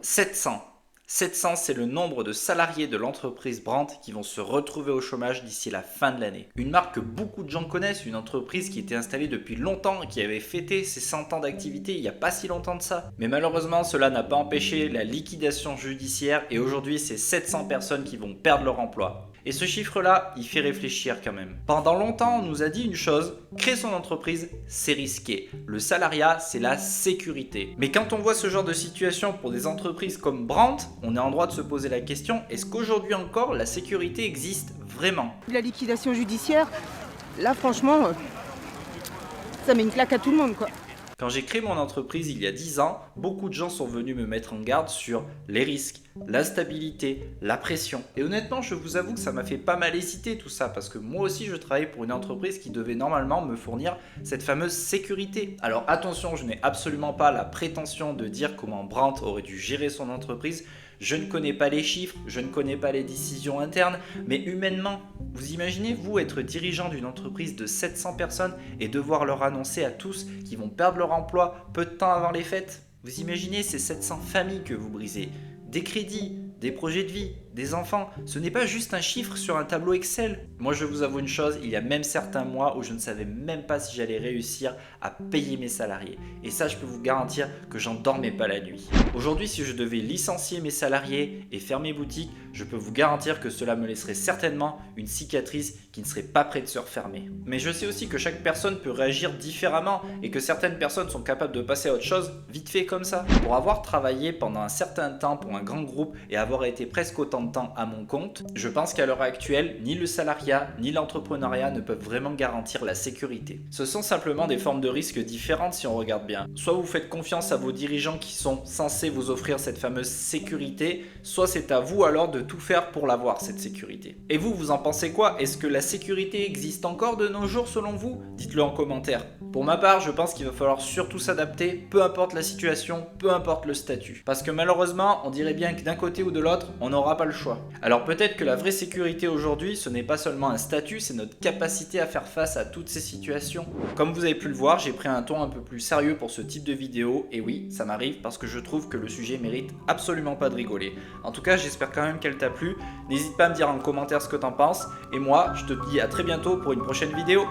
700. 700, c'est le nombre de salariés de l'entreprise Brandt qui vont se retrouver au chômage d'ici la fin de l'année. Une marque que beaucoup de gens connaissent, une entreprise qui était installée depuis longtemps, qui avait fêté ses 100 ans d'activité il n'y a pas si longtemps de ça. Mais malheureusement, cela n'a pas empêché la liquidation judiciaire et aujourd'hui, c'est 700 personnes qui vont perdre leur emploi. Et ce chiffre-là, il fait réfléchir quand même. Pendant longtemps, on nous a dit une chose, créer son entreprise, c'est risqué. Le salariat, c'est la sécurité. Mais quand on voit ce genre de situation pour des entreprises comme Brandt, on est en droit de se poser la question, est-ce qu'aujourd'hui encore, la sécurité existe vraiment? La liquidation judiciaire, là franchement, ça met une claque à tout le monde quoi. Quand j'ai créé mon entreprise il y a 10 ans, beaucoup de gens sont venus me mettre en garde sur les risques, l'instabilité, la pression. Et honnêtement, je vous avoue que ça m'a fait pas mal hésiter tout ça, parce que moi aussi je travaillais pour une entreprise qui devait normalement me fournir cette fameuse sécurité. Alors attention, je n'ai absolument pas la prétention de dire comment Brandt aurait dû gérer son entreprise. Je ne connais pas les chiffres, je ne connais pas les décisions internes, mais humainement, vous imaginez vous être dirigeant d'une entreprise de 700 personnes et devoir leur annoncer à tous qu'ils vont perdre leur emploi peu de temps avant les fêtes? Vous imaginez ces 700 familles que vous brisez? Des crédits, des projets de vie, des enfants, ce n'est pas juste un chiffre sur un tableau Excel. Moi je vous avoue une chose, il y a même certains mois où je ne savais même pas si j'allais réussir à payer mes salariés. Et ça je peux vous garantir que j'en dormais pas la nuit. Aujourd'hui si je devais licencier mes salariés et fermer boutique, je peux vous garantir que cela me laisserait certainement une cicatrice qui ne serait pas prête de se refermer. Mais je sais aussi que chaque personne peut réagir différemment et que certaines personnes sont capables de passer à autre chose vite fait comme ça. Pour avoir travaillé pendant un certain temps pour un grand groupe et avoir été presque autant de temps à mon compte, je pense qu'à l'heure actuelle, ni le salariat ni l'entrepreneuriat ne peuvent vraiment garantir la sécurité. Ce sont simplement des formes de risques différentes si on regarde bien. Soit vous faites confiance à vos dirigeants qui sont censés vous offrir cette fameuse sécurité, soit c'est à vous alors de tout faire pour l'avoir cette sécurité. Et vous, vous en pensez quoi? Est-ce que la sécurité existe encore de nos jours selon vous? Dites-le en commentaire. Pour ma part, je pense qu'il va falloir surtout s'adapter, peu importe la situation, peu importe le statut. Parce que malheureusement, on dirait bien que d'un côté ou de l'autre, on n'aura pas le choix. Alors peut-être que la vraie sécurité aujourd'hui, ce n'est pas seulement un statut, c'est notre capacité à faire face à toutes ces situations. Comme vous avez pu le voir, j'ai pris un ton un peu plus sérieux pour ce type de vidéo, et oui, ça m'arrive parce que je trouve que le sujet mérite absolument pas de rigoler. En tout cas, j'espère quand même qu'elle t'a plu. N'hésite pas à me dire en commentaire ce que t'en penses, et moi, je te dis à très bientôt pour une prochaine vidéo.